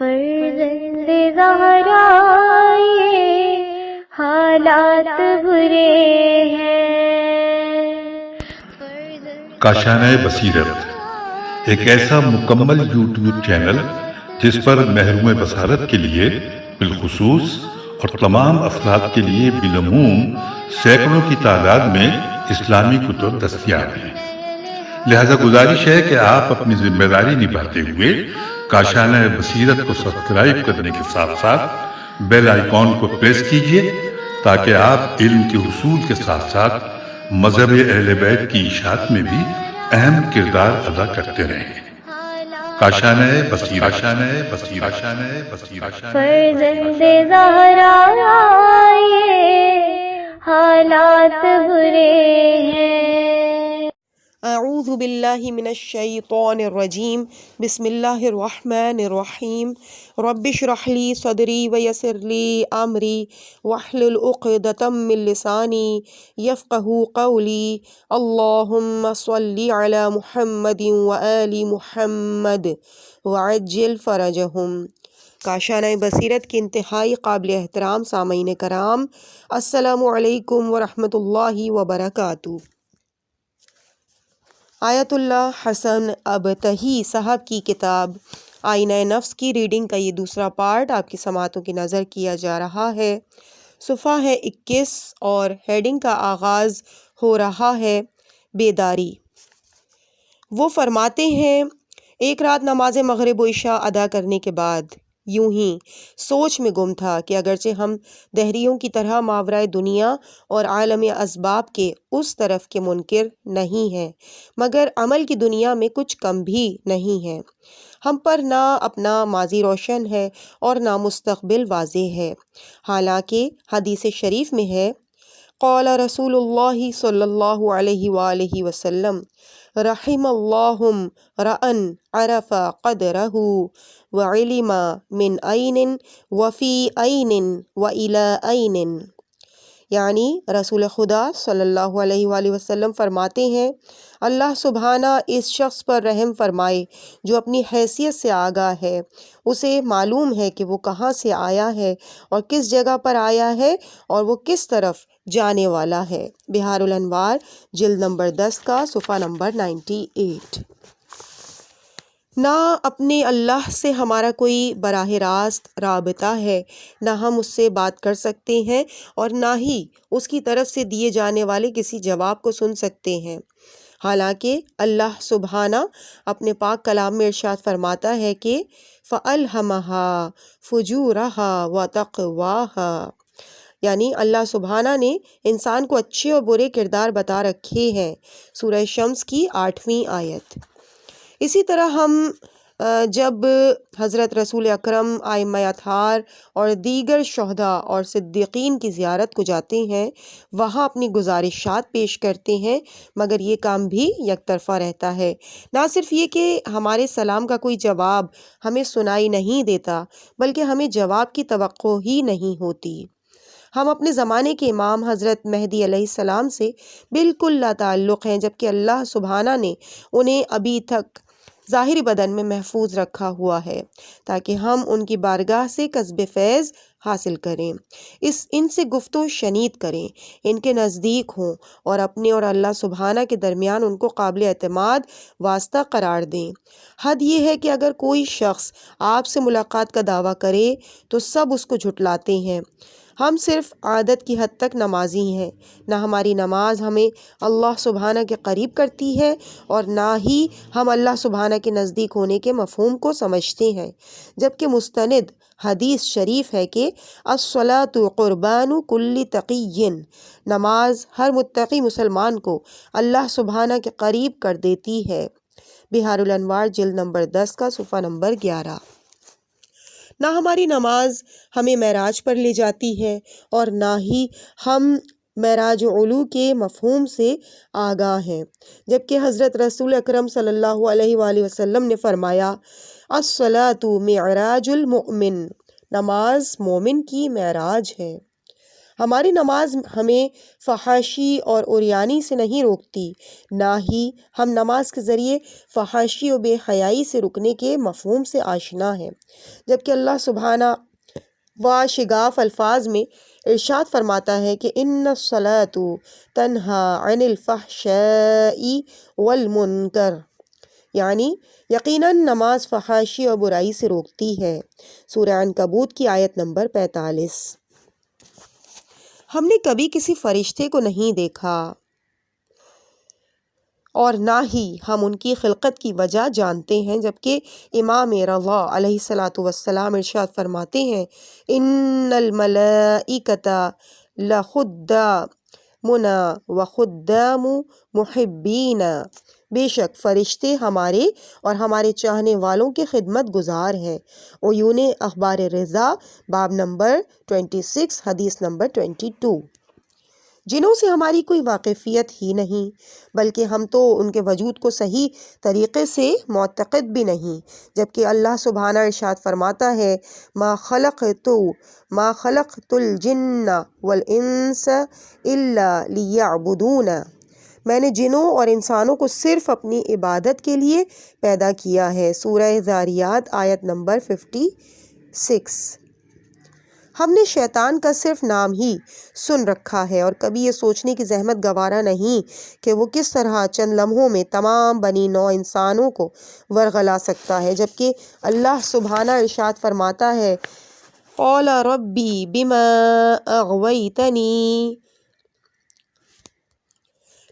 فرزند زہرا یہ حالات برے ہیں۔ کاشانۂ بصیرت ایک ایسا مکمل یوٹیوب چینل جس پر محروم بصارت کے لیے بالخصوص اور تمام افراد کے لیے بالعموم سینکڑوں کی تعداد میں اسلامی کتب دستیاب ہیں۔ لہذا گزارش ہے کہ آپ اپنی ذمہ داری نبھاتے ہوئے کاشانۂ بصیرت کو سبسکرائب کرنے کے ساتھ ساتھ بیل آئیکن کو پریس کیجیے تاکہ آپ علم کے حصول کے ساتھ ساتھ مذہب اہل بیت کی اشاعت میں بھی اہم کردار ادا کرتے رہیں۔ کاشانۂ بصیرت، کاشانۂ بصیرت، کاشانۂ بصیرت۔ فرزند زہرا یہ حالات برے ہیں۔ اعوذ باللہ من الشیطان الرجیم، بسم اللہ الرحمن الرحیم۔ رب اشرح لی صدری ویسر لی امری واحلل عقدۃ من لسانی یفقہوا قولی۔ اللہم صلی علی محمد وآل محمد وعجل فرجہم۔ کاشانۂ بصیرت کے انتہائی قابل احترام سامعین کرام، السلام علیکم ورحمۃ اللہ وبرکاتہ۔ آیت اللہ حسن ابتہی صاحب کی کتاب آئینہ نفس کی ریڈنگ کا یہ دوسرا پارٹ آپ کی سماعتوں کی نظر کیا جا رہا ہے۔ صفحہ ہے 21 اور ہیڈنگ کا آغاز ہو رہا ہے بیداری۔ وہ فرماتے ہیں، ایک رات نماز مغرب و عشاء ادا کرنے کے بعد یوں ہی سوچ میں گم تھا کہ اگرچہ ہم دہریوں کی طرح ماورائے دنیا اور عالم اسباب کے اس طرف کے منکر نہیں ہیں، مگر عمل کی دنیا میں کچھ کم بھی نہیں ہے۔ ہم پر نہ اپنا ماضی روشن ہے اور نہ مستقبل واضح ہے، حالانکہ حدیث شریف میں ہے، قال رسول اللہ صلی اللہ علیہ وآلہ وسلم، رحم اللہ رأن عرف قدرہ وعلم من این وفی این وإلی این۔ یعنی رسول خدا صلی اللہ علیہ وآلہ وسلم فرماتے ہیں، اللہ سبحانہ اس شخص پر رحم فرمائے جو اپنی حیثیت سے آگاہ ہے، اسے معلوم ہے کہ وہ کہاں سے آیا ہے اور کس جگہ پر آیا ہے اور وہ کس طرف جانے والا ہے۔ بحار الانوار جلد نمبر 10 کا صفحہ نمبر 98۔ نہ اپنے اللہ سے ہمارا کوئی براہ راست رابطہ ہے، نہ ہم اس سے بات کر سکتے ہیں اور نہ ہی اس کی طرف سے دیے جانے والے کسی جواب کو سن سکتے ہیں، حالانکہ اللہ سبحانہ اپنے پاک کلام میں ارشاد فرماتا ہے کہ فَأَلْهَمَهَا فُجُورَهَا وَتَقْوَاهَا، یعنی اللہ سبحانہ نے انسان کو اچھے اور برے کردار بتا رکھے ہیں۔ سورہ شمس کی 8ویں آیت۔ اسی طرح ہم جب حضرت رسول اکرم، ائمہ اطہار اور دیگر شہداء اور صدیقین کی زیارت کو جاتے ہیں، وہاں اپنی گزارشات پیش کرتے ہیں، مگر یہ کام بھی یک طرفہ رہتا ہے۔ نہ صرف یہ کہ ہمارے سلام کا کوئی جواب ہمیں سنائی نہیں دیتا، بلکہ ہمیں جواب کی توقع ہی نہیں ہوتی۔ ہم اپنے زمانے کے امام حضرت مہدی علیہ السلام سے بالکل لا تعلق ہیں، جبکہ اللہ سبحانہ نے انہیں ابھی تک ظاہری بدن میں محفوظ رکھا ہوا ہے تاکہ ہم ان کی بارگاہ سے کسب فیض حاصل کریں، ان سے گفت و شنید کریں، ان کے نزدیک ہوں اور اپنے اور اللہ سبحانہ کے درمیان ان کو قابل اعتماد واسطہ قرار دیں۔ حد یہ ہے کہ اگر کوئی شخص آپ سے ملاقات کا دعویٰ کرے تو سب اس کو جھٹلاتے ہیں۔ ہم صرف عادت کی حد تک نمازی ہیں، نہ ہماری نماز ہمیں اللہ سبحانہ کے قریب کرتی ہے اور نہ ہی ہم اللہ سبحانہ کے نزدیک ہونے کے مفہوم کو سمجھتے ہیں، جبکہ مستند حدیث شریف ہے کہ الصلاۃ قربان کل تقی، نماز ہر متقی مسلمان کو اللہ سبحانہ کے قریب کر دیتی ہے۔ بحار الانوار جلد نمبر 10 کا صفحہ نمبر 11۔ نہ ہماری نماز ہمیں معراج پر لے جاتی ہے اور نہ ہی ہم معراج علو کے مفہوم سے آگاہ ہیں، جبکہ حضرت رسول اکرم صلی اللہ علیہ وآلہ وسلم نے فرمایا، الصلاۃ معراج المؤمن، نماز مومن کی معراج ہے۔ ہماری نماز ہمیں فحاشی اور عریانی سے نہیں روکتی، نہ ہی ہم نماز کے ذریعے فحاشی و بے حیائی سے رکنے کے مفہوم سے آشنا ہیں، جبکہ اللہ سبحانہ شگاف الفاظ میں ارشاد فرماتا ہے کہ ان الصلاۃ تنہی عن الفحشاء والمنکر، یعنی یقیناً نماز فحاشی اور برائی سے روکتی ہے۔ سورہ عنکبوت کی آیت نمبر 45۔ ہم نے کبھی کسی فرشتے کو نہیں دیکھا اور نہ ہی ہم ان کی خلقت کی وجہ جانتے ہیں، جبکہ امام رضا علیہ السلام ارشاد فرماتے ہیں ان الملائکۃ لخدامون وخدام محبین، بے شک فرشتے ہمارے اور ہمارے چاہنے والوں کے خدمت گزار ہیں۔ عیون اخبار رضا باب نمبر 26 حدیث نمبر 22۔ جنوں سے ہماری کوئی واقفیت ہی نہیں، بلکہ ہم تو ان کے وجود کو صحیح طریقے سے معتقد بھی نہیں، جبکہ اللہ سبحانہ ارشاد فرماتا ہے ما خلقت الجن والانس الا لیعبدون، میں نے جنوں اور انسانوں کو صرف اپنی عبادت کے لیے پیدا کیا ہے۔ سورہ ذاریات آیت نمبر 56۔ ہم نے شیطان کا صرف نام ہی سن رکھا ہے اور کبھی یہ سوچنے کی زحمت گوارا نہیں کہ وہ کس طرح چند لمحوں میں تمام بنی نوع انسانوں کو ورغلا سکتا ہے، جبکہ اللہ سبحانہ ارشاد فرماتا ہے قال ربی بما اغویتنی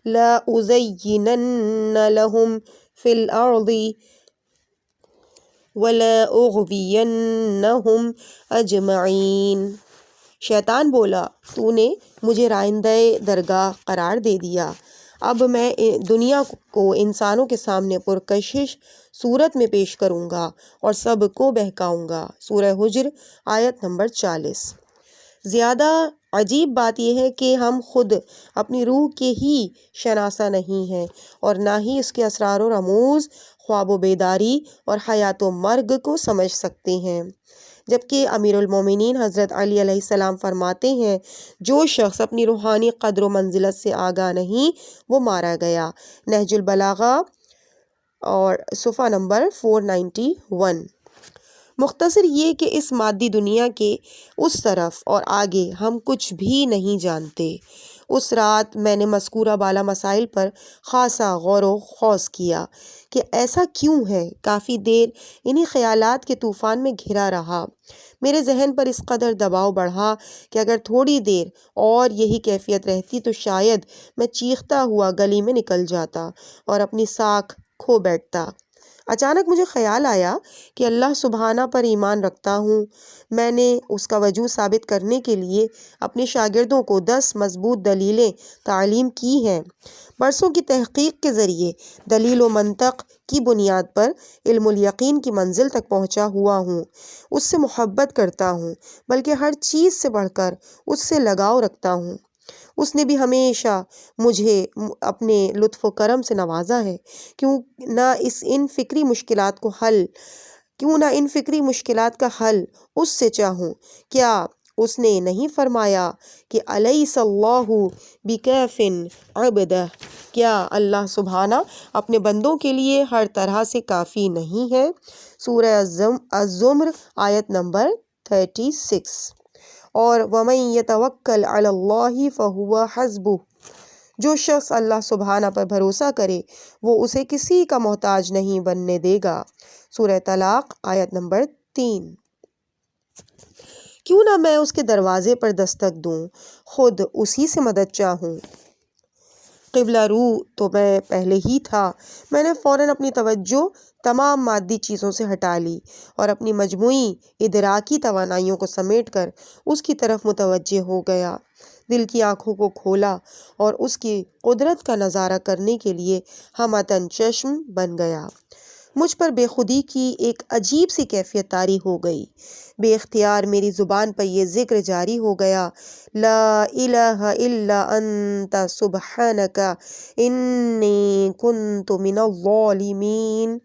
لأزینن لهم فی الارض وَلَأُغْوِيَنَّهُمْ أَجْمَعِينَ، شیطان بولا تو نے مجھے رائندہ درگاہ قرار دے دیا، اب میں دنیا کو انسانوں کے سامنے پرکشش صورت میں پیش کروں گا اور سب کو بہکاؤں گا۔ سورہ حجر آیت نمبر 40۔ زیادہ عجیب بات یہ ہے کہ ہم خود اپنی روح کے ہی شناسہ نہیں ہیں اور نہ ہی اس کے اسرار و رموز، خواب و بیداری اور حیات و مرگ کو سمجھ سکتے ہیں، جبکہ امیر المومنین حضرت علی علیہ السلام فرماتے ہیں جو شخص اپنی روحانی قدر و منزلت سے آگاہ نہیں وہ مارا گیا۔ نہج البلاغہ اور صفحہ نمبر 491۔ مختصر یہ کہ اس مادی دنیا کے اس طرف اور آگے ہم کچھ بھی نہیں جانتے۔ اس رات میں نے مذکورہ بالا مسائل پر خاصا غور و خوض کیا کہ ایسا کیوں ہے، کافی دیر انہی خیالات کے طوفان میں گھرا رہا، میرے ذہن پر اس قدر دباؤ بڑھا کہ اگر تھوڑی دیر اور یہی کیفیت رہتی تو شاید میں چیختا ہوا گلی میں نکل جاتا اور اپنی ساکھ کھو بیٹھتا۔ اچانک مجھے خیال آیا کہ اللہ سبحانہ پر ایمان رکھتا ہوں، میں نے اس کا وجود ثابت کرنے کے لیے اپنے شاگردوں کو 10 مضبوط دلیلیں تعلیم کی ہیں، برسوں کی تحقیق کے ذریعے دلیل و منطق کی بنیاد پر علم الیقین کی منزل تک پہنچا ہوا ہوں، اس سے محبت کرتا ہوں، بلکہ ہر چیز سے بڑھ کر اس سے لگاؤ رکھتا ہوں۔ اس نے بھی ہمیشہ مجھے اپنے لطف و کرم سے نوازا ہے، کیوں نہ ان فکری مشکلات کا حل اس سے چاہوں۔ کیا اس نے نہیں فرمایا کہ الیس اللہ بکاف عبدہ، کیا اللہ سبحانہ اپنے بندوں کے لیے ہر طرح سے کافی نہیں ہے؟ سورہ الزمر آیت نمبر 36۔ اور وَمَن يَتَوَكَّلْ عَلَى اللَّهِ فَهُوَ حَسْبُهُ، جو شخص اللہ سبحانہ پر بھروسہ کرے وہ اسے کسی کا محتاج نہیں بننے دے گا۔ سورہ طلاق آیت نمبر 3۔ کیوں نہ میں اس کے دروازے پر دستک دوں، خود اسی سے مدد چاہوں۔ قبلہ رو تو میں پہلے ہی تھا، میں نے فوراً اپنی توجہ تمام مادی چیزوں سے ہٹا لی اور اپنی مجموعی ادراکی توانائیوں کو سمیٹ کر اس کی طرف متوجہ ہو گیا، دل کی آنکھوں کو کھولا اور اس کی قدرت کا نظارہ کرنے کے لیے ہمتاً چشم بن گیا۔ مجھ پر بے خودی کی ایک عجیب سی کیفیت طاری ہو گئی، بے اختیار میری زبان پر یہ ذکر جاری ہو گیا، لا الہ الا انت سبحانک انی کنت من الظالمین،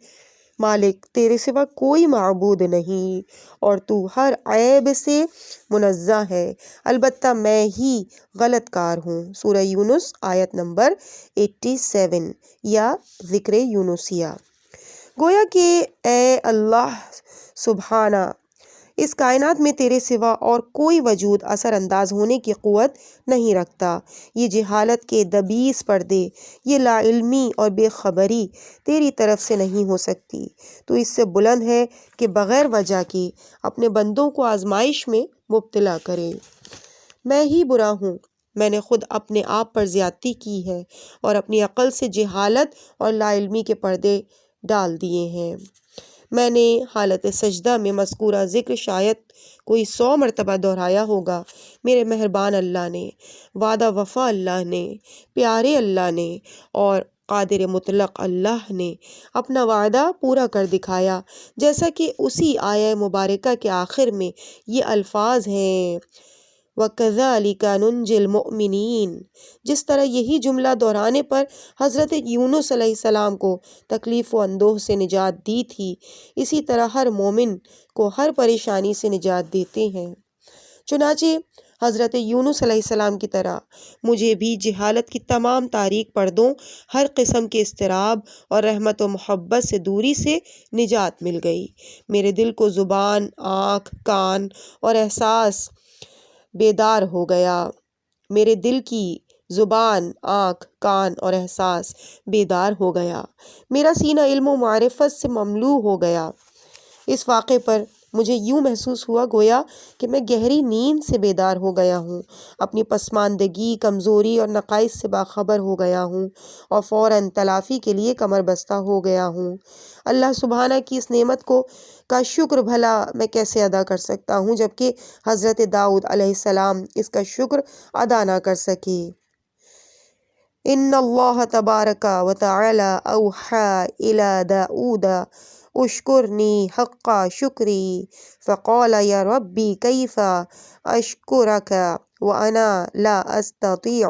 مالک تیرے سوا کوئی معبود نہیں اور تو ہر عیب سے منزہ ہے، البتہ میں ہی غلط کار ہوں۔ سورہ یونس آیت نمبر 87 یا ذکر یونسیہ۔ گویا کہ اے اللہ سبحانہ، اس کائنات میں تیرے سوا اور کوئی وجود اثر انداز ہونے کی قوت نہیں رکھتا۔ یہ جہالت کے دبیس پردے، یہ لا علمی اور بے خبری تیری طرف سے نہیں ہو سکتی۔ تو اس سے بلند ہے کہ بغیر وجہ کے اپنے بندوں کو آزمائش میں مبتلا کرے۔ میں ہی برا ہوں، میں نے خود اپنے آپ پر زیادتی کی ہے اور اپنی عقل سے جہالت اور لا علمی کے پردے ڈال دیے ہیں۔ میں نے حالت سجدہ میں مذکورہ ذکر شاید کوئی 100 مرتبہ دہرایا ہوگا۔ میرے مہربان اللہ نے، وعدہ وفا اللہ نے، پیارے اللہ نے اور قادر مطلق اللہ نے اپنا وعدہ پورا کر دکھایا، جیسا کہ اسی آیہ مبارکہ کے آخر میں یہ الفاظ ہیں وَكَذَلِكَ نُنْجِي الْمُؤْمِنِينَ۔ جس طرح یہی جملہ دہرانے پر حضرت یونس علیہ السلام کو تکلیف و اندوہ سے نجات دی تھی، اسی طرح ہر مومن کو ہر پریشانی سے نجات دیتے ہیں۔ چنانچہ حضرت یونس علیہ السلام کی طرح مجھے بھی جہالت کی تمام تاریک پردوں، ہر قسم کے اضطراب اور رحمت و محبت سے دوری سے نجات مل گئی۔ میرے دل کو زبان، آنکھ، کان اور احساس بیدار ہو گیا۔ میرے دل کی زبان، آنکھ، کان اور احساس بیدار ہو گیا۔ میرا سینہ علم و معرفت سے مملو ہو گیا۔ اس واقعے پر مجھے یوں محسوس ہوا گویا کہ میں گہری نیند سے بیدار ہو گیا ہوں، اپنی پسماندگی، کمزوری اور نقائص سے باخبر ہو گیا ہوں اور فوراً تلافی کے لیے کمر بستہ ہو گیا ہوں۔ اللہ سبحانہ کی اس نعمت کا شکر بھلا میں کیسے ادا کر سکتا ہوں جبکہ حضرت داؤد علیہ السلام اس کا شکر ادا نہ کر سکے۔ ان اللہ تبارک و تعالی اوحی الی داؤد اشکرنی حق شکری فقال یا ربی کیف اشکرک وانا لا استطیع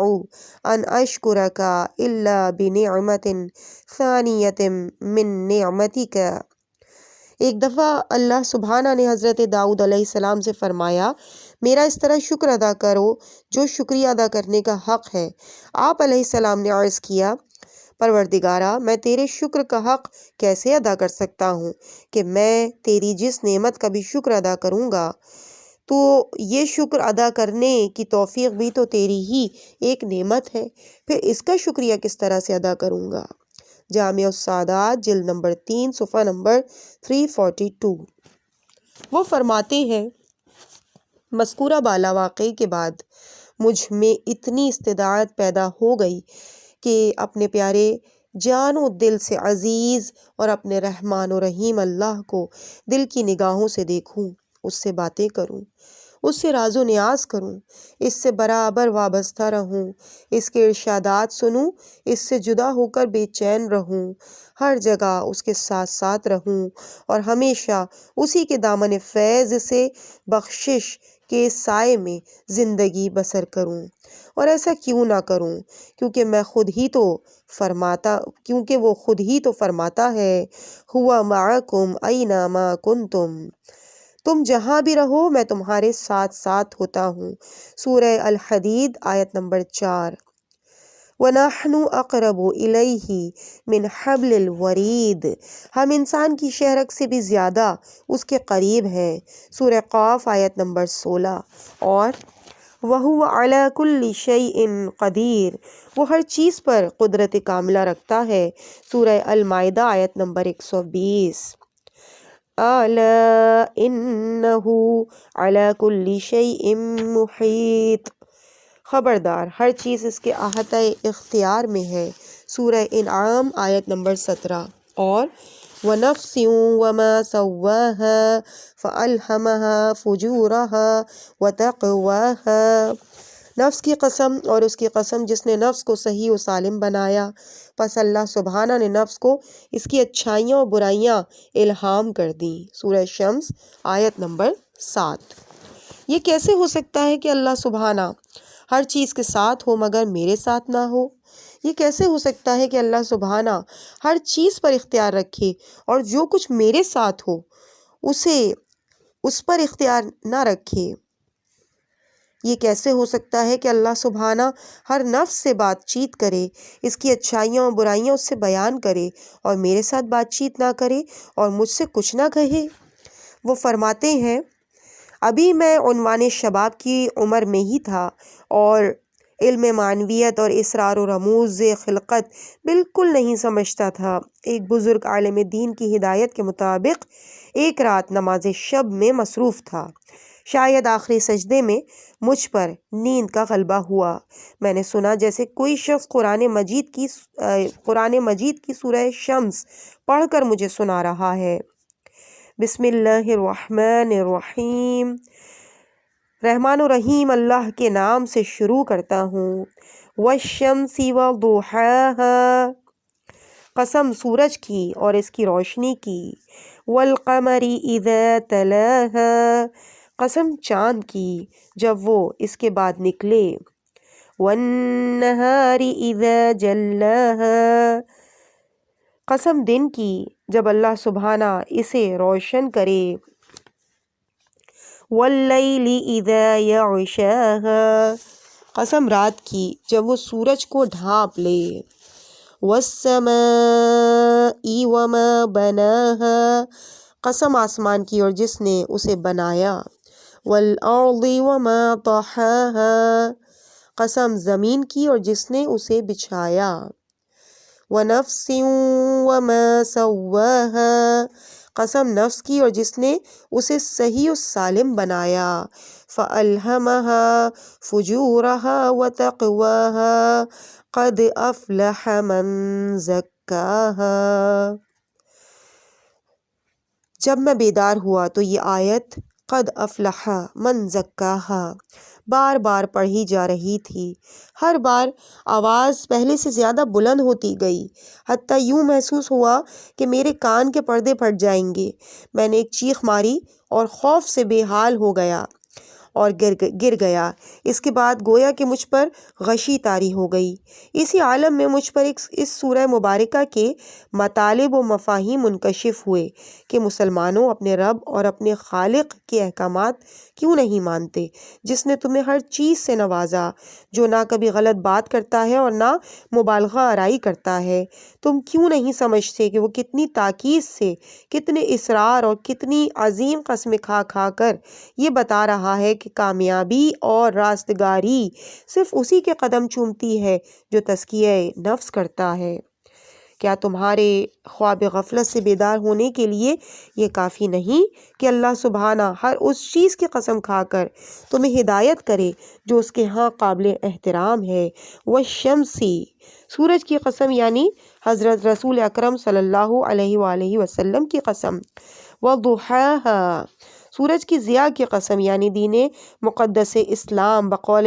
ان اشکرک الا بنعمت ثانیت من نعمتک۔ ایک دفعہ اللہ سبحانہ نے حضرت داؤد علیہ السلام سے فرمایا، میرا اس طرح شکر ادا کرو جو شکریہ ادا کرنے کا حق ہے۔ آپ علیہ السلام نے عرض کیا، پروردگارا، میں تیرے شکر کا حق کیسے ادا کر سکتا ہوں کہ میں تیری جس نعمت کا بھی شکر ادا کروں گا تو یہ شکر ادا کرنے کی توفیق بھی تو تیری ہی ایک نعمت ہے، پھر اس کا شکریہ کس طرح سے ادا کروں گا۔ جامع السعادات جلد نمبر 3 صفحہ نمبر 342۔ وہ فرماتے ہیں، مذکورہ بالا واقعے کے بعد مجھ میں اتنی استطاعت پیدا ہو گئی کہ اپنے پیارے جان و دل سے عزیز اور اپنے رحمان و رحیم اللہ کو دل کی نگاہوں سے دیکھوں، اس سے باتیں کروں، اس سے راز و نیاز کروں، اس سے برابر وابستہ رہوں، اس کے ارشادات سنوں، اس سے جدا ہو کر بے چین رہوں، ہر جگہ اس کے ساتھ ساتھ رہوں اور ہمیشہ اسی کے دامن فیض سے بخشش کے سائے میں زندگی بسر کروں۔ اور ایسا کیوں نہ کروں کیونکہ وہ خود ہی تو فرماتا ہے، ہوا معکم اینما کنتم، تم جہاں بھی رہو میں تمہارے ساتھ ساتھ ہوتا ہوں۔ سورہ الحدید آیت نمبر 4۔ وَنَحْنُ أَقْرَبُ إِلَيْهِ مِنْ حَبْلِ الْوَرِيدِ، ہم انسان کی شہرگ سے بھی زیادہ اس کے قریب ہیں۔ سورہ قاف آیت نمبر 16۔ اور وَهُوَ عَلَى كُلِّ شَيْءٍ قَدِيرٌ، وہ ہر چیز پر قدرت کاملہ رکھتا ہے۔ سورہ المائدہ آیت نمبر 120۔ أَلَا إِنَّهُ عَلَى كُلِّ شَيْءٍ مُحِيطٌ، خبردار ہر چیز اس کے احاطہ اختیار میں ہے۔ سورہ انعام آیت نمبر 17۔ اور وَنَفْسٍ وَمَا سَوَّاهَا فَأَلْهَمَهَا فُجُورَهَا وَتَقْوَاهَا، نفس کی قسم اور اس کی قسم جس نے نفس کو صحیح و سالم بنایا، پس اللہ سبحانہ نے نفس کو اس کی اچھائیاں و برائیاں الہام کر دیں۔ سورہ شمس آیت نمبر 7۔ یہ کیسے ہو سکتا ہے کہ اللہ سبحانہ ہر چیز کے ساتھ ہو مگر میرے ساتھ نہ ہو؟ یہ کیسے ہو سکتا ہے کہ اللہ سبحانہ ہر چیز پر اختیار رکھے اور جو کچھ میرے ساتھ ہو اسے اس پر اختیار نہ رکھے؟ یہ کیسے ہو سکتا ہے کہ اللہ سبحانہ ہر نفس سے بات چیت کرے، اس کی اچھائیاں اور برائیاں اس سے بیان کرے، اور میرے ساتھ بات چیت نہ کرے اور مجھ سے کچھ نہ کہے؟ وہ فرماتے ہیں، ابھی میں عنوان شباب کی عمر میں ہی تھا اور علم معنویت اور اسرار و رموز خلقت بالکل نہیں سمجھتا تھا۔ ایک بزرگ عالم دین کی ہدایت کے مطابق ایک رات نماز شب میں مصروف تھا۔ شاید آخری سجدے میں مجھ پر نیند کا غلبہ ہوا۔ میں نے سنا جیسے کوئی شخص قرآن مجید کی سورہ شمس پڑھ کر مجھے سنا رہا ہے۔ بسم اللہ الرحمن الرحیم، رحمان و رحیم اللہ کے نام سے شروع کرتا ہوں۔ والشمس وضحاها، قسم سورج کی اور اس کی روشنی کی۔ والقمر اذا تلاها، قسم چاند کی جب وہ اس کے بعد نکلے۔ والنہار اذا جلاها، قسم دن کی جب اللہ سبحانہ اسے روشن کرے۔ واللیل اذا یغشاها، قسم رات کی جب وہ سورج کو ڈھانپ لے۔ والسماء وما بناها، قسم آسمان کی اور جس نے اسے بنایا۔ والارض وما طحاها، قسم زمین کی اور جس نے اسے بچھایا۔ ونفس وما سواها، قسم نفس کی اور جس نے اسے صحیح و سالم بنایا۔ فألہمها فجورها وتقواها، قد افلح من زکاها۔ جب میں بیدار ہوا تو یہ آیت قد افلح من زکاها بار بار پڑھی جا رہی تھی۔ ہر بار آواز پہلے سے زیادہ بلند ہوتی گئی، حتیٰ یوں محسوس ہوا کہ میرے کان کے پردے پھٹ جائیں گے۔ میں نے ایک چیخ ماری اور خوف سے بے حال ہو گیا اور گر گیا۔ اس کے بعد گویا کہ مجھ پر غشی طاری ہو گئی۔ اسی عالم میں مجھ پر اس سورہ مبارکہ کے مطالب و مفاہیم منکشف ہوئے کہ مسلمانوں اپنے رب اور اپنے خالق کے احکامات کیوں نہیں مانتے، جس نے تمہیں ہر چیز سے نوازا، جو نہ کبھی غلط بات کرتا ہے اور نہ مبالغہ آرائی کرتا ہے۔ تم کیوں نہیں سمجھتے کہ وہ کتنی تاکید سے، کتنے اصرار اور کتنی عظیم قسمیں کھا کھا کر یہ بتا رہا ہے کہ کامیابی اور راستگاری صرف اسی کے قدم چومتی ہے جو تزکیہ نفس کرتا ہے؟ کیا تمہارے خواب غفلت سے بیدار ہونے کے لیے یہ کافی نہیں کہ اللہ سبحانہ ہر اس چیز کی قسم کھا کر تمہیں ہدایت کرے جو اس کے ہاں قابل احترام ہے؟ والشمسی، سورج کی قسم یعنی حضرت رسول اکرم صلی اللہ علیہ وآلہ وسلم کی قسم۔ وضحاها، سورج کی ضیاء کی قسم یعنی دین مقدس اسلام۔ بقول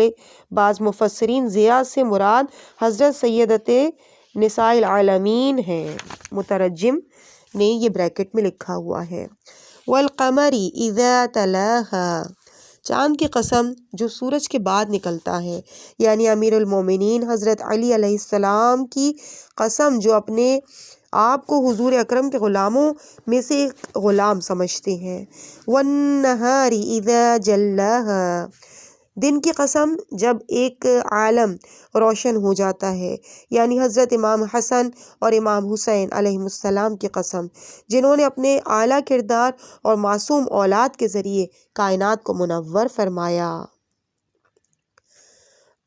بعض مفسرین ضیاء سے مراد حضرت سیدت نساء العالمین ہے۔ مترجم نے یہ بریکٹ میں لکھا ہوا ہے۔ والقمر اذا تلاها، چاند کی قسم جو سورج کے بعد نکلتا ہے، یعنی امیر المومنین حضرت علی علیہ السلام کی قسم جو اپنے آپ کو حضور اکرم کے غلاموں میں سے ایک غلام سمجھتے ہیں۔ والنہار اذا جلاها، دن کی قسم جب ایک عالم روشن ہو جاتا ہے، یعنی حضرت امام حسن اور امام حسین علیہ السلام کی قسم، جنہوں نے اپنے اعلیٰ کردار اور معصوم اولاد کے ذریعے کائنات کو منور فرمایا۔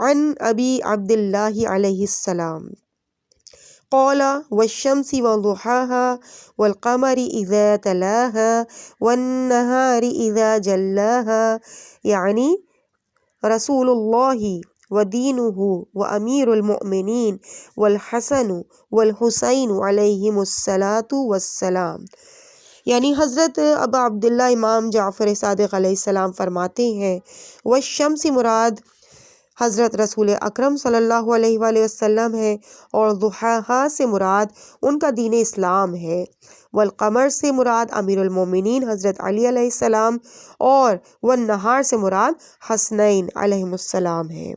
عن ابی عبداللہ علیہ السلام قال والشمس وضحاها والقمر اذا تلاها والنهار اذا جلاها، یعنی رسول اللہ ودینہ وامیر المؤمنین والحسن والحسین علیہم الصلاۃ والسلام، یعنی حضرت ابا عبداللہ امام جعفر صادق علیہ السلام فرماتے ہیں، والشمس مراد حضرت رسول اکرم صلی اللہ علیہ وآلہ وسلم ہے، اور ضحاها سے مراد ان کا دین اسلام ہے۔ والقمر سے مراد امیر المومنین حضرت علی علیہ السلام، اور والنہار سے مراد حسنین علیہ السلام ہے۔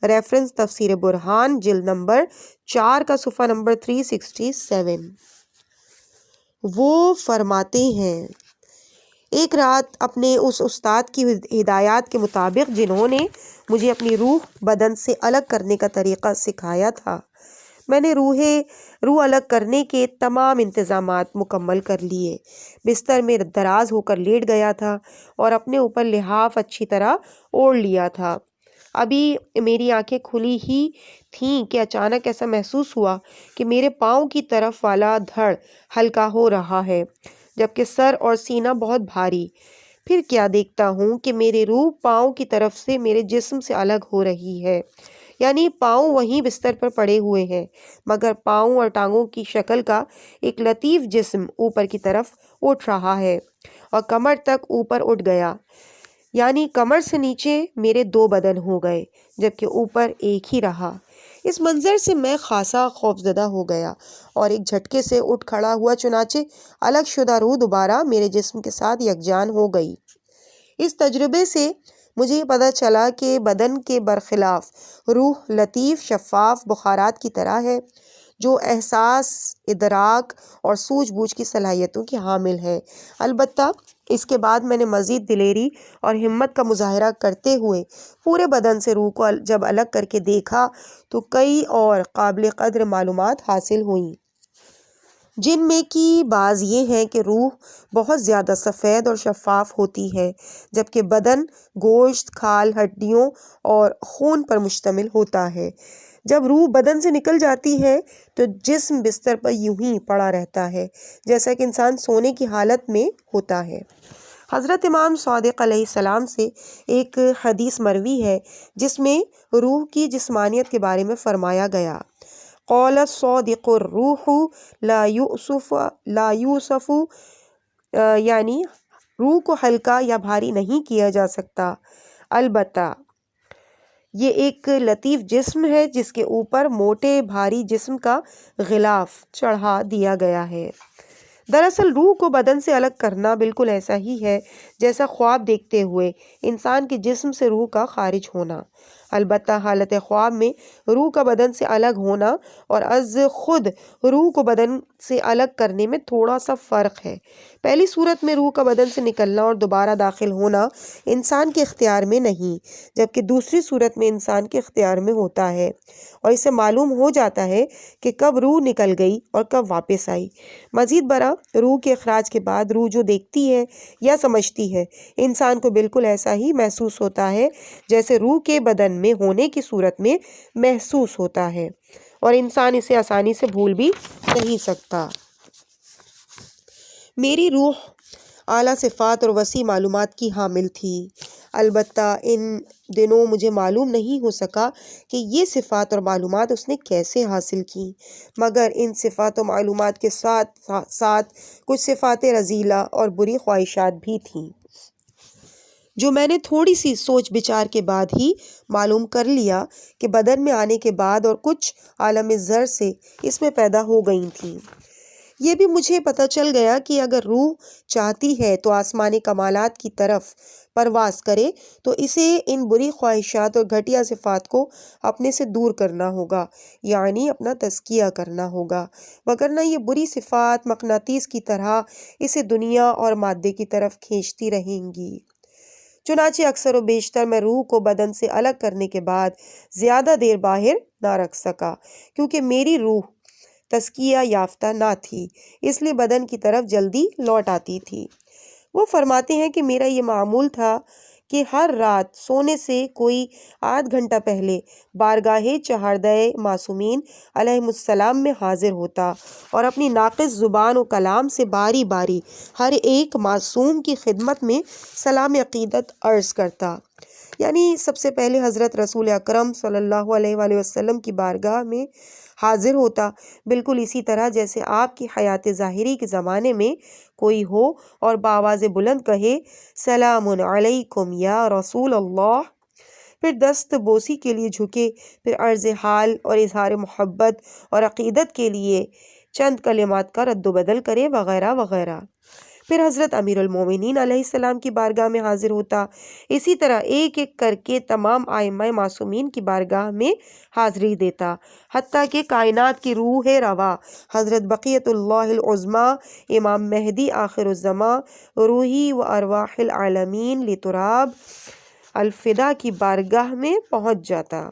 ریفرنس تفسیر برہان جلد نمبر 4 کا صفحہ نمبر 367۔ وہ فرماتے ہیں، ایک رات اپنے اس استاد کی ہدایات کے مطابق جنہوں نے مجھے اپنی روح بدن سے الگ کرنے کا طریقہ سکھایا تھا، میں نے روح الگ کرنے کے تمام انتظامات مکمل کر لیے، بستر میں دراز ہو کر لیٹ گیا تھا اور اپنے اوپر لحاف اچھی طرح اوڑھ لیا تھا۔ ابھی میری آنکھیں کھلی ہی تھیں کہ اچانک ایسا محسوس ہوا کہ میرے پاؤں کی طرف والا دھڑ ہلکا ہو رہا ہے جبکہ سر اور سینہ بہت بھاری۔ پھر کیا دیکھتا ہوں کہ میری روح پاؤں کی طرف سے میرے جسم سے الگ ہو رہی ہے، یعنی پاؤں وہیں بستر پر پڑے ہوئے ہیں مگر پاؤں اور ٹانگوں کی شکل کا ایک لطیف جسم اوپر کی طرف اٹھ رہا ہے اور کمر تک اوپر اٹھ گیا، یعنی کمر سے نیچے میرے 2 بدن ہو گئے جبکہ اوپر ایک ہی رہا۔ اس منظر سے میں خاصا خوفزدہ ہو گیا اور ایک جھٹکے سے اٹھ کھڑا ہوا، چنانچہ الگ شدہ روح دوبارہ میرے جسم کے ساتھ یکجان ہو گئی۔ اس تجربے سے مجھے یہ پتہ چلا کہ بدن کے برخلاف روح لطیف شفاف بخارات کی طرح ہے جو احساس، ادراک اور سوجھ بوجھ کی صلاحیتوں کی حامل ہے۔ البتہ اس کے بعد میں نے مزید دلیری اور ہمت کا مظاہرہ کرتے ہوئے پورے بدن سے روح کو جب الگ کر کے دیکھا تو کئی اور قابل قدر معلومات حاصل ہوئیں، جن میں کی بعض یہ ہیں کہ روح بہت زیادہ سفید اور شفاف ہوتی ہے جبکہ بدن گوشت، کھال، ہڈیوں اور خون پر مشتمل ہوتا ہے۔ جب روح بدن سے نکل جاتی ہے تو جسم بستر پر یوں ہی پڑا رہتا ہے جیسا کہ انسان سونے کی حالت میں ہوتا ہے۔ حضرت امام صادق علیہ السلام سے ایک حدیث مروی ہے جس میں روح کی جسمانیت کے بارے میں فرمایا گیا، قول الصادق الروح لا یوصف، یعنی روح کو ہلکا یا بھاری نہیں کیا جا سکتا، البتہ یہ ایک لطیف جسم ہے جس کے اوپر موٹے بھاری جسم کا غلاف چڑھا دیا گیا ہے۔ دراصل روح کو بدن سے الگ کرنا بالکل ایسا ہی ہے جیسا خواب دیکھتے ہوئے انسان کے جسم سے روح کا خارج ہونا، البتہ حالت خواب میں روح کا بدن سے الگ ہونا اور از خود روح کو بدن سے الگ کرنے میں تھوڑا سا فرق ہے۔ پہلی صورت میں روح کا بدن سے نکلنا اور دوبارہ داخل ہونا انسان کے اختیار میں نہیں، جبکہ دوسری صورت میں انسان کے اختیار میں ہوتا ہے اور اسے معلوم ہو جاتا ہے کہ کب روح نکل گئی اور کب واپس آئی۔ مزید برآں روح کے اخراج کے بعد روح جو دیکھتی ہے یا سمجھتی ہے، انسان کو بالکل ایسا ہی محسوس ہوتا ہے جیسے روح کے بدن میں ہونے کی صورت میں محسوس ہوتا ہے، اور انسان اسے آسانی سے بھول بھی نہیں سکتا۔ میری روح اعلیٰ صفات اور وسیع معلومات کی حامل تھی، البتہ ان دنوں مجھے معلوم نہیں ہو سکا کہ یہ صفات اور معلومات اس نے کیسے حاصل کی، مگر ان صفات و معلومات کے ساتھ ساتھ کچھ صفات رذیلہ اور بری خواہشات بھی تھیں جو میں نے تھوڑی سی سوچ بچار کے بعد ہی معلوم کر لیا کہ بدن میں آنے کے بعد اور کچھ عالم زر سے اس میں پیدا ہو گئی تھیں۔ یہ بھی مجھے پتہ چل گیا کہ اگر روح چاہتی ہے تو آسمانی کمالات کی طرف پرواز کرے تو اسے ان بری خواہشات اور گھٹیا صفات کو اپنے سے دور کرنا ہوگا، یعنی اپنا تزکیہ کرنا ہوگا، وگرنہ یہ بری صفات مقناطیس کی طرح اسے دنیا اور مادے کی طرف کھینچتی رہیں گی۔ چنانچہ اکثر و بیشتر میں روح کو بدن سے الگ کرنے کے بعد زیادہ دیر باہر نہ رکھ سکا، کیونکہ میری روح تزکیہ یافتہ نہ تھی، اس لیے بدن کی طرف جلدی لوٹ آتی تھی۔ وہ فرماتے ہیں کہ میرا یہ معمول تھا کہ ہر رات سونے سے کوئی آدھ گھنٹہ پہلے بارگاہ چہاردہ معصومین علیہم السلام میں حاضر ہوتا اور اپنی ناقص زبان و کلام سے باری باری ہر ایک معصوم کی خدمت میں سلام عقیدت عرض کرتا، یعنی سب سے پہلے حضرت رسول اکرم صلی اللہ علیہ وآلہ وسلم کی بارگاہ میں حاضر ہوتا، بالکل اسی طرح جیسے آپ کی حیات ظاہری کے زمانے میں کوئی ہو اور بآواز بلند کہے سلام علیکم یا رسول اللہ، پھر دست بوسی کے لیے جھکے، پھر عرض حال اور اظہار محبت اور عقیدت کے لیے چند کلمات کا رد و بدل کرے وغیرہ وغیرہ۔ پھر حضرت امیر المومنین علیہ السلام کی بارگاہ میں حاضر ہوتا، اسی طرح ایک ایک کر کے تمام ائمہ معصومین کی بارگاہ میں حاضری دیتا، حتیٰ کہ کائنات کی روح رواں حضرت بقیت اللہ العظمی امام مہدی آخر الزماں روحی و ارواح العالمین لتراب الفدا کی بارگاہ میں پہنچ جاتا۔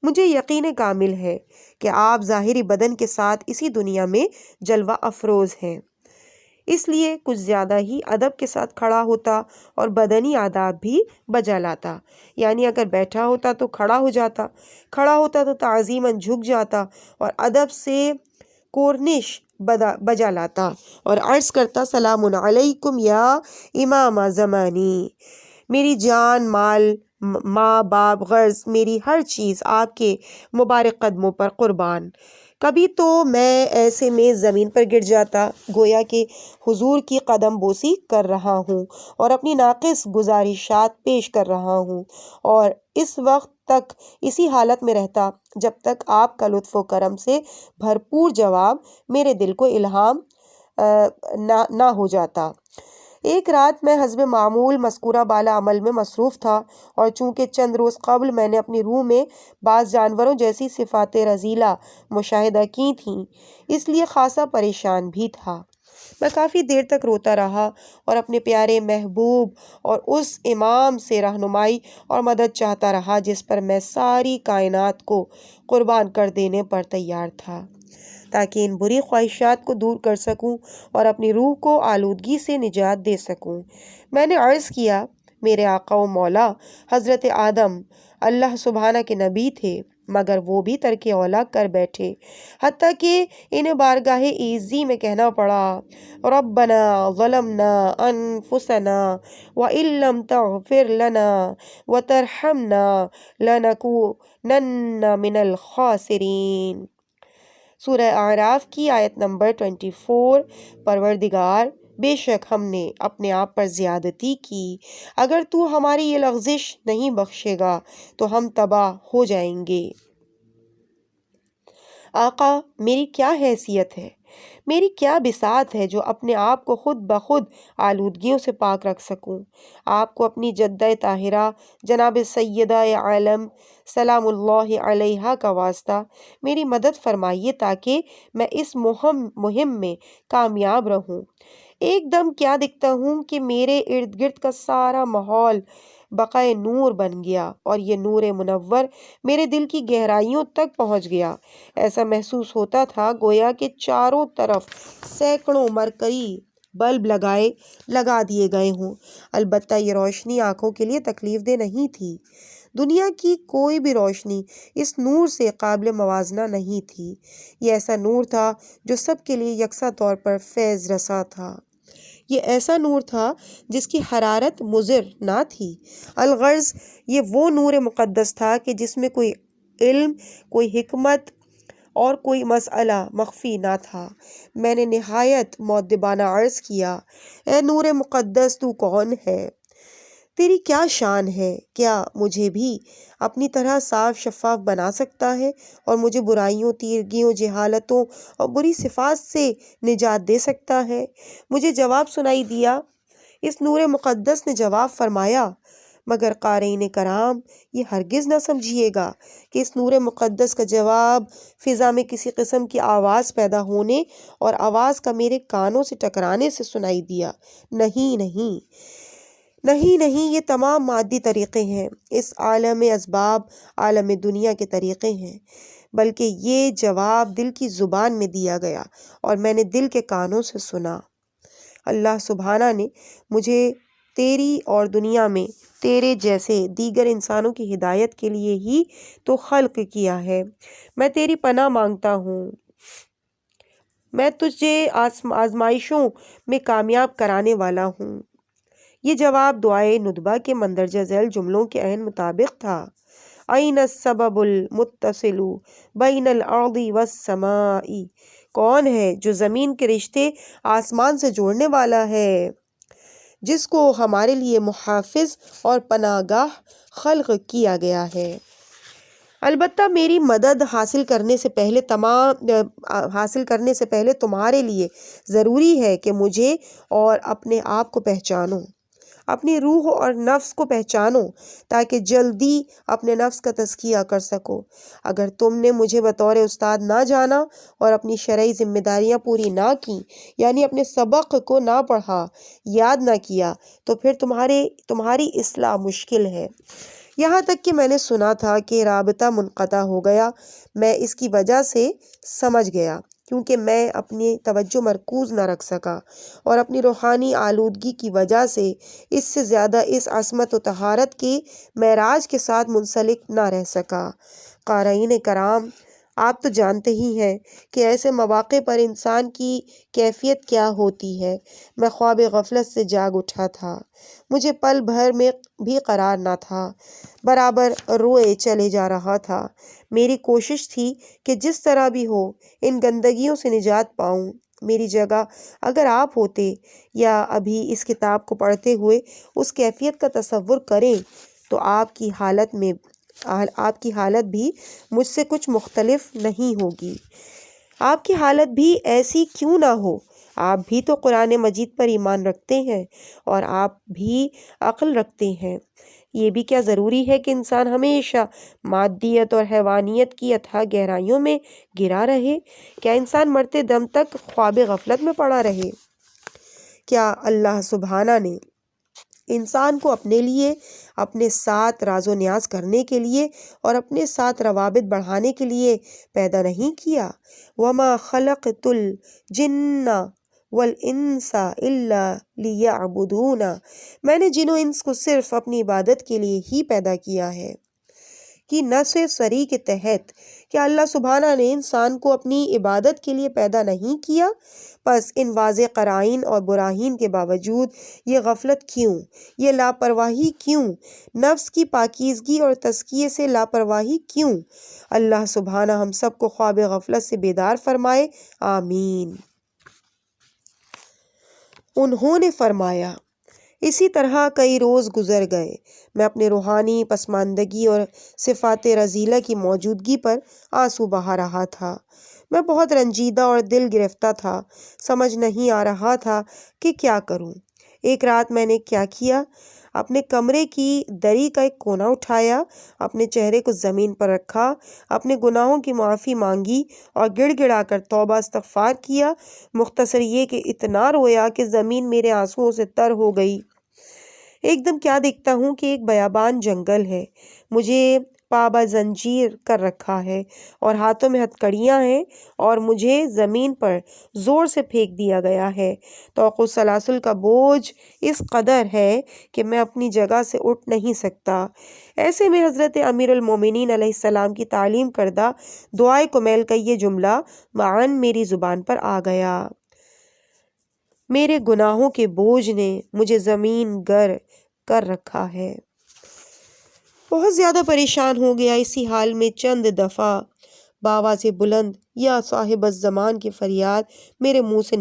مجھے یقین کامل ہے کہ آپ ظاہری بدن کے ساتھ اسی دنیا میں جلوہ افروز ہیں، اس لیے کچھ زیادہ ہی ادب کے ساتھ کھڑا ہوتا اور بدنی آداب بھی بجا لاتا، یعنی اگر بیٹھا ہوتا تو کھڑا ہو جاتا، کھڑا ہوتا تو تعظیماً جھک جاتا اور ادب سے کورنش بجا لاتا اور عرض کرتا سلام علیکم یا امام زمانی، میری جان، مال، ماں باپ، غرض میری ہر چیز آپ کے مبارک قدموں پر قربان۔ کبھی تو میں ایسے میں زمین پر گر جاتا گویا کہ حضور کی قدم بوسی کر رہا ہوں اور اپنی ناقص گزارشات پیش کر رہا ہوں، اور اس وقت تک اسی حالت میں رہتا جب تک آپ کا لطف و کرم سے بھرپور جواب میرے دل کو الہام نہ ہو جاتا۔ ایک رات میں حسب معمول مذکورہ بالا عمل میں مصروف تھا، اور چونکہ چند روز قبل میں نے اپنی روح میں بعض جانوروں جیسی صفات رذیلہ مشاہدہ کی تھیں، اس لیے خاصا پریشان بھی تھا۔ میں کافی دیر تک روتا رہا اور اپنے پیارے محبوب اور اس امام سے رہنمائی اور مدد چاہتا رہا جس پر میں ساری کائنات کو قربان کر دینے پر تیار تھا، تاکہ ان بری خواہشات کو دور کر سکوں اور اپنی روح کو آلودگی سے نجات دے سکوں۔ میں نے عرض کیا، میرے آقا و مولا حضرت آدم اللہ سبحانہ کے نبی تھے، مگر وہ بھی ترک اولیٰ کر بیٹھے، حتیٰ کہ انہیں بارگاہ ایزی میں کہنا پڑا ربنا ظلمنا انفسنا وان لم تغفر لنا وترحمنا لنکونن من الخاسرین۔ سورہ اعراف کی آیت نمبر 24۔ پروردگار، بے شک ہم نے اپنے آپ پر زیادتی کی، اگر تو ہماری یہ لغزش نہیں بخشے گا تو ہم تباہ ہو جائیں گے۔ آقا، میری کیا حیثیت ہے، میری کیا بساط ہے جو اپنے آپ کو خود بخود آلودگیوں سے پاک رکھ سکوں۔ آپ کو اپنی جدہ طاہرہ جناب سیدہ عالم سلام اللہ علیہا کا واسطہ میری مدد فرمائیے تاکہ میں اس مہم میں کامیاب رہوں۔ ایک دم کیا دیکھتا ہوں کہ میرے ارد گرد کا سارا ماحول بقائے نور بن گیا اور یہ نور منور میرے دل کی گہرائیوں تک پہنچ گیا۔ ایسا محسوس ہوتا تھا گویا کہ چاروں طرف سینکڑوں مرکری بلب لگا دیے گئے ہوں۔ البتہ یہ روشنی آنکھوں کے لیے تکلیف دہ نہیں تھی، دنیا کی کوئی بھی روشنی اس نور سے قابل موازنہ نہیں تھی۔ یہ ایسا نور تھا جو سب کے لیے یکساں طور پر فیض رساں تھا، یہ ایسا نور تھا جس کی حرارت مضر نہ تھی، الغرض یہ وہ نور مقدس تھا کہ جس میں کوئی علم، کوئی حکمت اور کوئی مسئلہ مخفی نہ تھا۔ میں نے نہایت مؤدبانہ عرض کیا، اے نور مقدس، تو کون ہے؟ تیری کیا شان ہے؟ کیا مجھے بھی اپنی طرح صاف شفاف بنا سکتا ہے اور مجھے برائیوں، تیرگیوں، جہالتوں اور بری صفات سے نجات دے سکتا ہے؟ مجھے جواب سنائی دیا۔ اس نور مقدس نے جواب فرمایا، مگر قارئین کرام، یہ ہرگز نہ سمجھیے گا کہ اس نور مقدس کا جواب فضا میں کسی قسم کی آواز پیدا ہونے اور آواز کا میرے کانوں سے ٹکرانے سے سنائی دیا۔ نہیں، یہ تمام مادی طریقے ہیں، اس عالم اسباب، عالم دنیا کے طریقے ہیں، بلکہ یہ جواب دل کی زبان میں دیا گیا اور میں نے دل کے کانوں سے سنا۔ اللہ سبحانہ نے مجھے تیری اور دنیا میں تیرے جیسے دیگر انسانوں کی ہدایت کے لیے ہی تو خلق کیا ہے۔ میں تیری پناہ مانگتا ہوں، میں تجھے آزمائشوں میں کامیاب کرانے والا ہوں۔ یہ جواب دعائے ندبہ کے مندرجہ ذیل جملوں کے عین مطابق تھا۔ این السبب المتصل بین الارض والسماء، کون ہے جو زمین کے رشتے آسمان سے جوڑنے والا ہے، جس کو ہمارے لیے محافظ اور پناہ گاہ خلق کیا گیا ہے۔ البتہ میری مدد حاصل کرنے سے پہلے تمہارے لیے ضروری ہے کہ مجھے اور اپنے آپ کو پہچانو، اپنی روح اور نفس کو پہچانو، تاکہ جلدی اپنے نفس کا تزکیہ کر سکو۔ اگر تم نے مجھے بطور استاد نہ جانا اور اپنی شرعی ذمہ داریاں پوری نہ کی، یعنی اپنے سبق کو نہ پڑھا، یاد نہ کیا، تو پھر تمہاری اصلاح مشکل ہے۔ یہاں تک کہ میں نے سنا تھا کہ رابطہ منقطع ہو گیا، میں اس کی وجہ سے سمجھ گیا، کیونکہ میں اپنی توجہ مرکوز نہ رکھ سکا اور اپنی روحانی آلودگی کی وجہ سے اس سے زیادہ اس عصمت و طہارت کے معراج کے ساتھ منسلک نہ رہ سکا۔ قارئین کرام، آپ تو جانتے ہی ہیں کہ ایسے مواقع پر انسان کی کیفیت کیا ہوتی ہے۔ میں خواب غفلت سے جاگ اٹھا تھا، مجھے پل بھر میں بھی قرار نہ تھا، برابر روئے چلے جا رہا تھا۔ میری کوشش تھی کہ جس طرح بھی ہو ان گندگیوں سے نجات پاؤں۔ میری جگہ اگر آپ ہوتے یا ابھی اس کتاب کو پڑھتے ہوئے اس کیفیت کا تصور کریں تو آپ کی حالت بھی مجھ سے کچھ مختلف نہیں ہوگی۔ آپ کی حالت بھی ایسی کیوں نہ ہو، آپ بھی تو قرآن مجید پر ایمان رکھتے ہیں اور آپ بھی عقل رکھتے ہیں۔ یہ بھی کیا ضروری ہے کہ انسان ہمیشہ مادیت اور حیوانیت کی اتھاہ گہرائیوں میں گرا رہے؟ کیا انسان مرتے دم تک خواب غفلت میں پڑا رہے؟ کیا اللہ سبحانہ نے انسان کو اپنے لیے، اپنے ساتھ راز و نیاز کرنے کے لیے اور اپنے ساتھ روابط بڑھانے کے لیے پیدا نہیں کیا؟ وَمَا خَلَقْتُ الْجِنَّ وَالْإِنسَ إِلَّا لِيَعْبُدُونَ، میں نے جن و انس کو صرف اپنی عبادت کے لیے ہی پیدا کیا ہے۔ کہ نص سری کے تحت کیا اللہ سبحانہ نے انسان کو اپنی عبادت کے لیے پیدا نہیں کیا؟ پس ان واضح قرائن اور براہین کے باوجود یہ غفلت کیوں، یہ لاپرواہی کیوں، نفس کی پاکیزگی اور تزکیے سے لاپرواہی کیوں؟ اللہ سبحانہ ہم سب کو خواب غفلت سے بیدار فرمائے، آمین۔ انہوں نے فرمایا، اسی طرح کئی روز گزر گئے، میں اپنے روحانی پسماندگی اور صفات رذیلہ کی موجودگی پر آنسو بہا رہا تھا۔ میں بہت رنجیدہ اور دل گرفتہ تھا، سمجھ نہیں آ رہا تھا کہ کیا کروں۔ ایک رات میں نے کیا کیا، اپنے کمرے کی دری کا ایک کونا اٹھایا، اپنے چہرے کو زمین پر رکھا، اپنے گناہوں کی معافی مانگی اور گڑ گڑا کر توبہ استغفار کیا۔ مختصر یہ کہ اتنا رویا کہ زمین میرے آنسوؤں سے تر ہو گئی۔ ایک دم کیا دیکھتا ہوں کہ ایک بیابان جنگل ہے، مجھے پابا زنجیر کر رکھا ہے اور ہاتھوں میں ہتھکڑیاں ہیں اور مجھے زمین پر زور سے پھینک دیا گیا ہے۔ طوق و سلاسل کا بوجھ اس قدر ہے کہ میں اپنی جگہ سے اٹھ نہیں سکتا۔ ایسے میں حضرت امیر المومنین علیہ السلام کی تعلیم کردہ دعائے کمیل کا یہ جملہ معاً میری زبان پر آ گیا، میرے گناہوں کے بوجھ نے مجھے زمین گر کر رکھا ہے۔ بہت زیادہ پریشان ہو گیا۔ اسی حال میں چند دفعہ بآواز بلند یا صاحب الزمان کی فریاد میرے منہ سے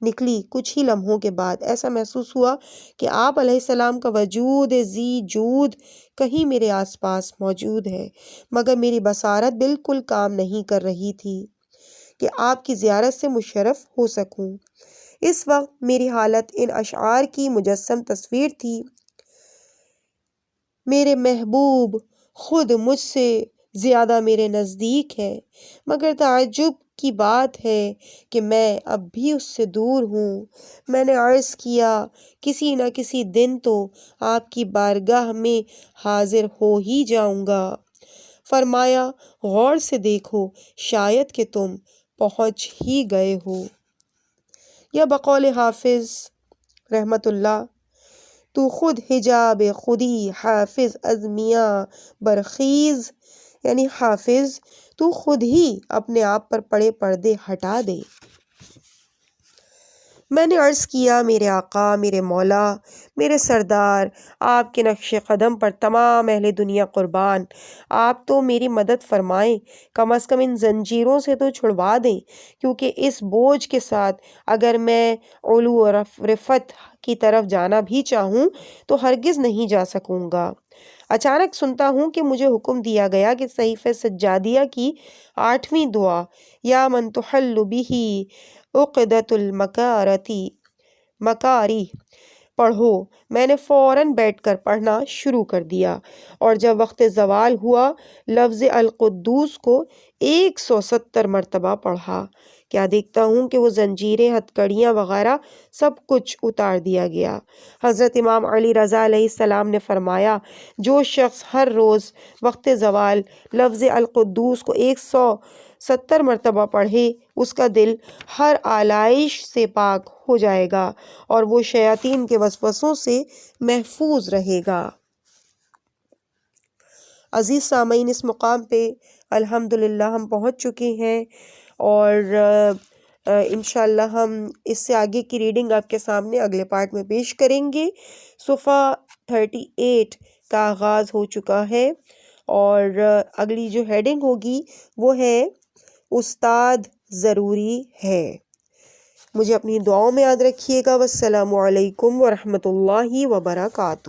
نکلی۔ کچھ ہی لمحوں کے بعد ایسا محسوس ہوا کہ آپ علیہ السلام کا وجود ذی جود کہیں میرے آس پاس موجود ہے، مگر میری بصارت بالکل کام نہیں کر رہی تھی کہ آپ کی زیارت سے مشرف ہو سکوں۔ اس وقت میری حالت ان اشعار کی مجسم تصویر تھی: میرے محبوب خود مجھ سے زیادہ میرے نزدیک ہے، مگر تعجب کی بات ہے کہ میں اب بھی اس سے دور ہوں۔ میں نے عرض کیا، کسی نہ کسی دن تو آپ کی بارگاہ میں حاضر ہو ہی جاؤں گا۔ فرمایا، غور سے دیکھو، شاید کہ تم پہنچ ہی گئے ہو۔ یا بقول حافظ رحمت اللہ، تو خود حجاب خودی حافظ از میاں برخیز، یعنی حافظ تو خود ہی اپنے آپ پر پڑے پردے ہٹا دے۔ میں نے عرض کیا میرے آقا، میرے مولا، میرے سردار، آپ کے نقش قدم پر تمام اہل دنیا قربان، آپ تو میری مدد فرمائیں، کم از کم ان زنجیروں سے تو چھڑوا دیں، کیونکہ اس بوجھ کے ساتھ اگر میں علو و رفت کی طرف جانا بھی چاہوں تو ہرگز نہیں جا سکوں گا۔ اچانک سنتا ہوں کہ مجھے حکم دیا گیا کہ صحیفہ سجادیہ کی 8ویں دعا یا من تحل بہ عقدۃ مکاری پڑھو۔ میں نے فوراً بیٹھ کر پڑھنا شروع کر دیا، اور جب وقت زوال ہوا لفظ القدوس کو 170 مرتبہ پڑھا۔ کیا دیکھتا ہوں کہ وہ زنجیریں، ہتھ کڑیاں وغیرہ سب کچھ اتار دیا گیا۔ حضرت امام علی رضا علیہ السلام نے فرمایا، جو شخص ہر روز وقت زوال لفظ القدوس کو 170 مرتبہ پڑھے اس کا دل ہر آلائش سے پاک ہو جائے گا اور وہ شیاطین کے وسوسوں سے محفوظ رہے گا۔ عزیز سامعین، اس مقام پہ الحمدللہ ہم پہنچ چکے ہیں، اور انشاءاللہ ہم اس سے آگے کی ریڈنگ آپ کے سامنے اگلے پارٹ میں پیش کریں گے۔ صفحہ 38 کا آغاز ہو چکا ہے، اور اگلی جو ہیڈنگ ہوگی وہ ہے استاد ضروری ہے۔ مجھے اپنی دعاؤں میں یاد رکھیے گا۔ والسلام علیکم ورحمۃ اللہ وبرکاتہ۔